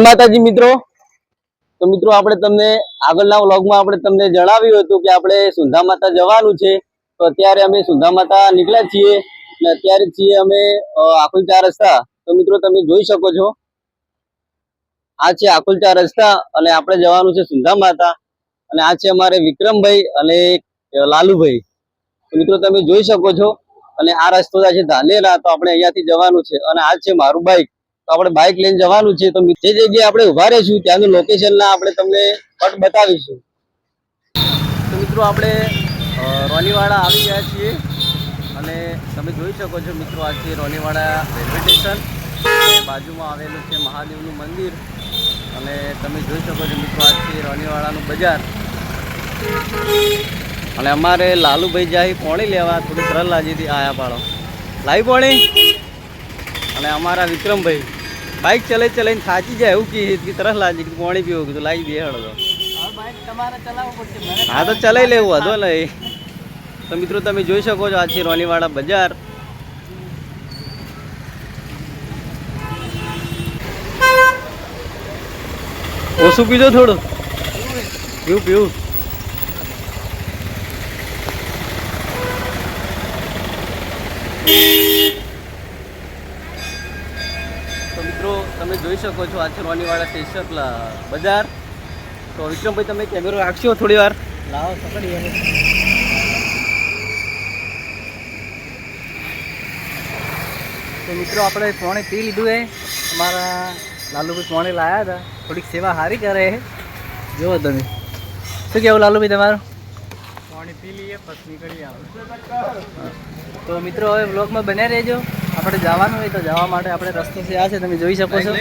માતાજી મિત્રો, તો મિત્રો આપણે તમને આગળના વ્લોગમાં આપણે તમને જણાવ્યું હતું કે આપણે સુંધા માતા જવાનું છે। તો અત્યારે અમે સુંધા માતા નીકળ્યા છીએ અને અત્યારે છીએ અમે આખુલ 4 રસ્તા। તો મિત્રો તમે જોઈ શકો છો આ છે આખુલ 4 રસ્તા અને આપણે જવાનું છે સુંધા માતા અને આ છે અમારે વિક્રમભાઈ અને લાલુભાઈ। તો મિત્રો તમે જોઈ શકો છો અને આ રસ્તો છે ધાનેરા। તો આપણે અહીંયાથી જવાનું છે અને આ છે મારું બાઇક। તો આપણે બાઇક લઈને જવાનું છે। તો જે જગ્યાએ આપણે ઉભા રહીશું ત્યાંનું લોકેશન ના આપણે તમને પટ બતાવીશું। તો મિત્રો આપણે રોનીવાડા આવી ગયા છીએ અને તમે જોઈ શકો છો મિત્રો આ છે રોનીવાડા રેલવે સ્ટેશન અને બાજુમાં આવેલું છે મહાદેવનું મંદિર અને તમે જોઈ શકો છો મિત્રો આ છે રોનીવાડાનું બજાર અને અમારે લાલુભાઈ જાય પોણી લેવા થોડી ત્રણ લાજીથી આયા પાડો લાવી પોણી અને અમારા વિક્રમભાઈ બાઇક ચલાઈ ચલાઈને થાકી જાય એવું કે તરસ લાગી પાણી પીવું કીધું લાવી બે હળો હા તો ચલાવી લેવું હતો ને। તો મિત્રો તમે જોઈ શકો છો આ છે રોનીવાડા બજાર। ઓછું પીજો થોડું પીવું પીવું। તો મિત્રો તમે જોઈ શકો છો આ છે રોનીવાડા સ્ટેશન બજાર। તો વિક્રમભાઈ તમે કેમેરો રાખશો થોડી વાર લાવો પકડીએ। તો મિત્રો આપણે પોણી પી લીધું હે, અમારા લાલુભાઈ પોણી લાયા હતા, થોડીક સેવા સારી કરે છે જુઓ તમે। શું કહેવું લાલુભાઈ તમારું? પાણી પી લઈએ પછી નીકળી આવે। તો મિત્રો હવે બ્લોગમાં બન્યા રહેજો। આપણે જવાનું હોય તો જવા માટે આપણે રસ્તો છે આ છે તમે જોઈ શકો છો।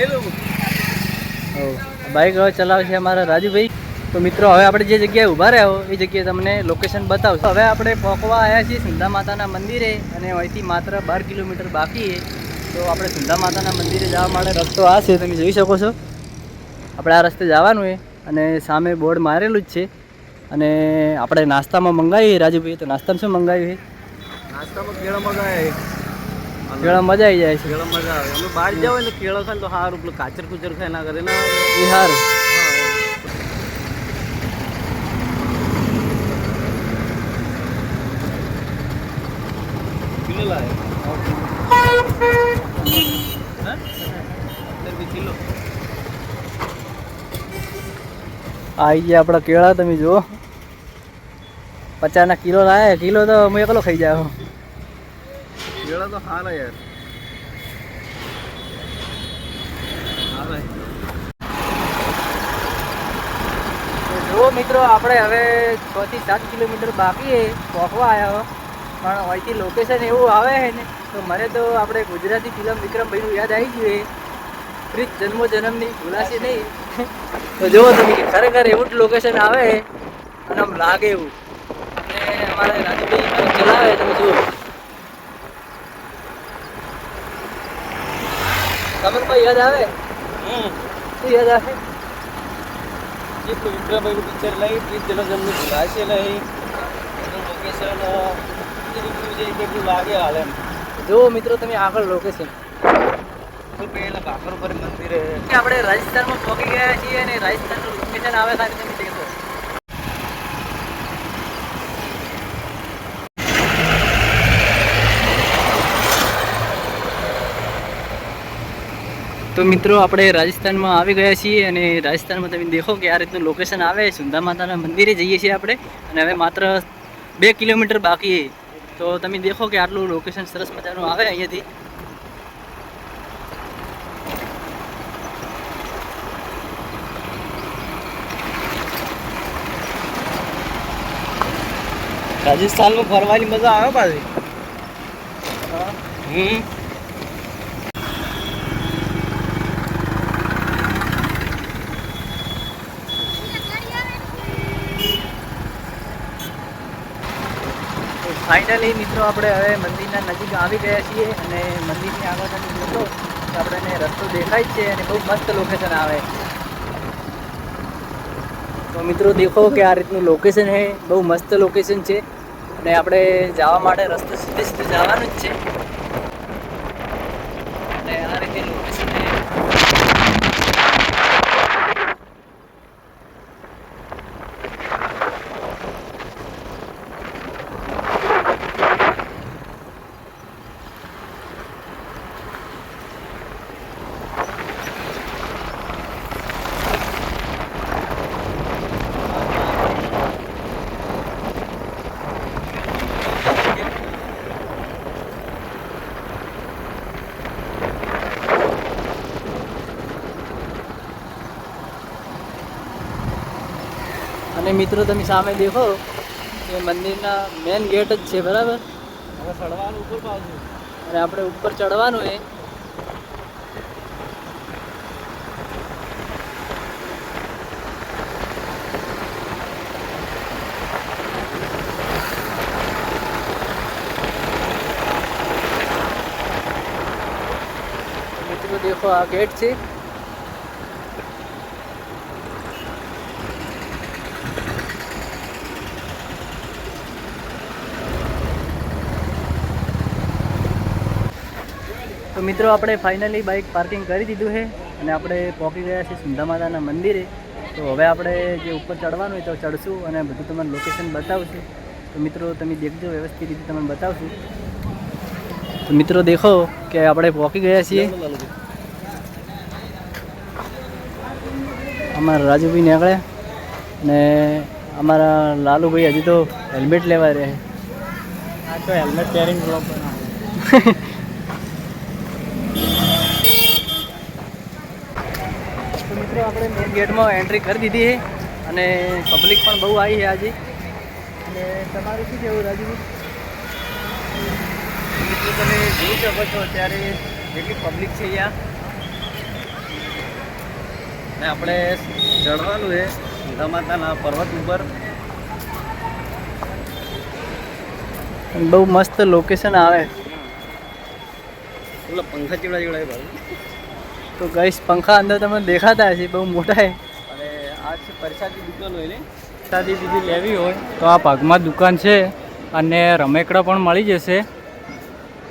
બાઇક હવે ચલાવે છે અમારા રાજુભાઈ। તો મિત્રો હવે આપણે જે જગ્યાએ ઊભા રહ્યા હો એ જગ્યાએ તમને લોકેશન બતાવશું। હવે આપણે પહોંચવા આવ્યા છીએ સુંધા માતાના મંદિરે અને અહીંથી માત્ર 12 કિલોમીટર બાકી છે। તો આપણે સુંધા માતાના મંદિરે જવા માટે રસ્તો આ છે તમે જોઈ શકો છો। આપણે આ રસ્તે જવાનું છે અને સામે બોર્ડ મારેલું જ છે અને આપણે નાસ્તામાં મંગાવીએ રાજુભાઈ। તો નાસ્તામાં શું મંગાવ્યું છે? નાસ્તામાં કેળા મગાવે કેળા મજા આવી જાય છે। કેળા મજા આવે। અમે બહાર જાવ ને કેળા ખાય તો સારું, પેલું કાચર કુચર ખાય ના કરે ને એ સારું। કિલો લાવે કિલો આવી ગયા આપણા કેળા તમે જુઓ 50ના કિલો લાયા। કિલો તો હું એકલો ખાઈ જાઉં। કેળા તો સારા યાર સારા। જો મિત્રો આપણે હવે 6 થી 7 કિલોમીટર બાકી છે પહોંચવા આવ્યા હો, પણ અહીંથી લોકેશન એવું આવે છે ને તો મને તો આપણે ગુજરાતી ફિલ્મ વિક્રમભાઈનું યાદ આવી ગયું છે, પ્રીત જન્મો જન્મની ભૂલાશે નહીં। તો જુઓ તમે કે ખરેખર એવું જ લોકેશન આવે અને આમ લાગે એવું અને અમારે રાજુભાઈ ચલાવે તમે જુઓ। કમલભાઈ યાદ આવે? શું યાદ આવે? વિક્રમભાઈનું પિક્ચર લઈ પ્લીઝ જન્મ જન્મની ભૂલાશે નહીં લોકેશન કેટલું લાગે હાલ એમ। જુઓ મિત્રો તમે આગળ લોકેશન પેલા કાકર પર મંદિર આપણે રાજસ્થાનમાં પહોંચી ગયા છીએ અને રાજસ્થાનનું લોકેશન આવે ખાલી તમે દેખો। તો મિત્રો આપણે રાજસ્થાનમાં આવી ગયા છીએ અને રાજસ્થાનમાં તમે દેખો કે આ રીતનું લોકેશન આવે। સુંધા માતાના મંદિરે જઈએ છીએ આપણે અને હવે માત્ર 2 કિલોમીટર બાકી છે। તો તમે દેખો કે આટલું લોકેશન સરસ મજાનું આવે અહીંયાથી। રાજસ્થાનમાં ફરવાની મજા આવે પાછી। ફાઇનલી મિત્રો આપણે હવે મંદિરના નજીક આવી ગયા છીએ અને મંદિરની આગળ તમે જોશો તો આપણને રસ્તો દેખાય જ છે અને બહુ મસ્ત લોકેશન આવે। તો મિત્રો દેખો કે આ રીતનું લોકેશન છે, બહુ મસ્ત લોકેશન છે અને આપણે જવા માટે રસ્તો સીધે સીધે જવાનું જ છે અને આ રીતે લોકેશન અને મિત્રો તમે સામે દેખો એ મંદિરના મેન ગેટ જ છે, બરાબર. હવે ચડવાનું ઉપર પાછું. અને આપણે ઉપર ચડવાનું છે. મિત્રો દેખો આ ગેટ છે. તો મિત્રો આપણે ફાઇનલી બાઇક પાર્કિંગ કરી દીધું છે અને આપણે પહોંચી ગયા છીએ સુંધા માતાના મંદિરે. તો હવે આપણે જે ઉપર ચડવાનું હોય તો ચડશું અને બધું તમને લોકેશન બતાવશું. તો મિત્રો તમે દેખજો, વ્યવસ્થિત રીતે તમને બતાવશું. તો મિત્રો દેખો કે આપણે પહોંચી ગયા છીએ. અમારા રાજુભાઈ નીકળ્યા અને અમારા લાલુભાઈ હજી તો હેલ્મેટ લેવા રહે. આ તો હેલ્મેટ પહેરીને બ્લોગ બનાવો. તો મિત્રો આપણે મેઇન ગેટમાં એન્ટ્રી કરી દીધી છે અને પબ્લિક પણ બહુ આવી છે આજે. અને તમારું શું કહેવું રાજુભાઈ? મિત્રો તમે જોઈ શકો છો અત્યારે જેટલી પબ્લિક છે અહીંયા. ને આપણે ચડવાનું છે સુંધા માતાના પર્વત ઉપર. બહુ મસ્ત લોકેશન આવે. પેલા પંખા ચીવડા ચીવડા ભાઈ. તો ગાઈસ પંખા અંદર તમને દેખાતા હશે, બહુ મોટા છે. અને આ છે પ્રસાદી દુકાન હોય ને, શાદી બીજી લેવી હોય તો આ ભાગમાં દુકાન છે અને રમેકડા પણ મળી જશે.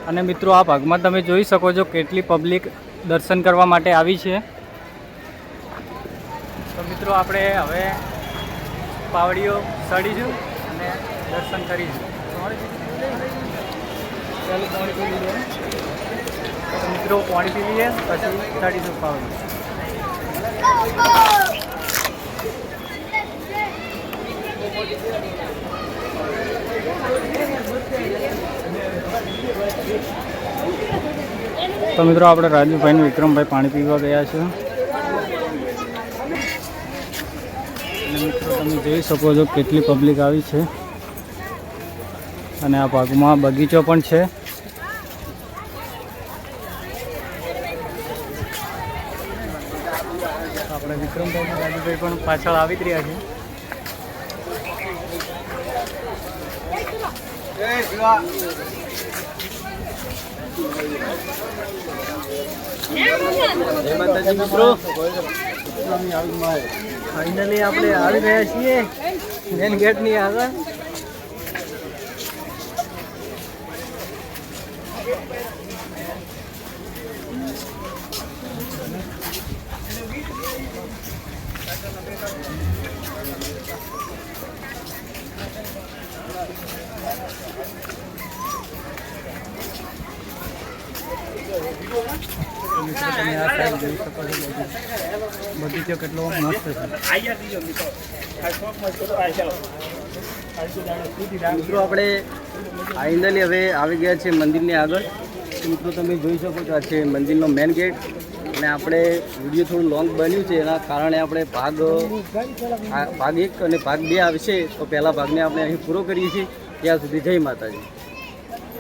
અને મિત્રો આ ભાગમાં તમે જોઈ શકો છો કેટલી પબ્લિક દર્શન કરવા માટે આવી છે. તો મિત્રો આપણે હવે પાવડીઓ ચડીશું અને દર્શન કરીશું. તો મિત્રો પાણી પી લઈએ પછી ચડીશું પાવડી. તો મિત્રો આપણે રાજુભાઈ ને વિક્રમભાઈ પાણી પીવા ગયા છે. અને મિત્રો તમે જોઈ શકો છો કેટલી પબ્લિક આવી છે. અને આ ભાગમાં બગીચો પણ છે. આપણે વિક્રમભાઈ અને રાજુભાઈ પણ પાછળ આવી જ રહ્યા છે. જય માતાજી મિત્રો. ફાઇનલી આપણે આવી ગયા છીએ મેન ગેટની આગળ. બગીચો કેટલો મસ્ત છે. મિત્રો આપણે ફાઇનલી હવે આવી ગયા છે મંદિરની આગળ. મિત્રો તમે જોઈ શકો છો આ છે મંદિરનો મેન ગેટ. અને આપણે વિડીયો થોડું લોંગ બન્યું છે એના કારણે આપણે ભાગ 1 અને ભાગ 2 આવશે. તો પહેલા ભાગને આપણે અહીં પૂરો કરીએ છીએ. ત્યાં સુધી જય માતાજી.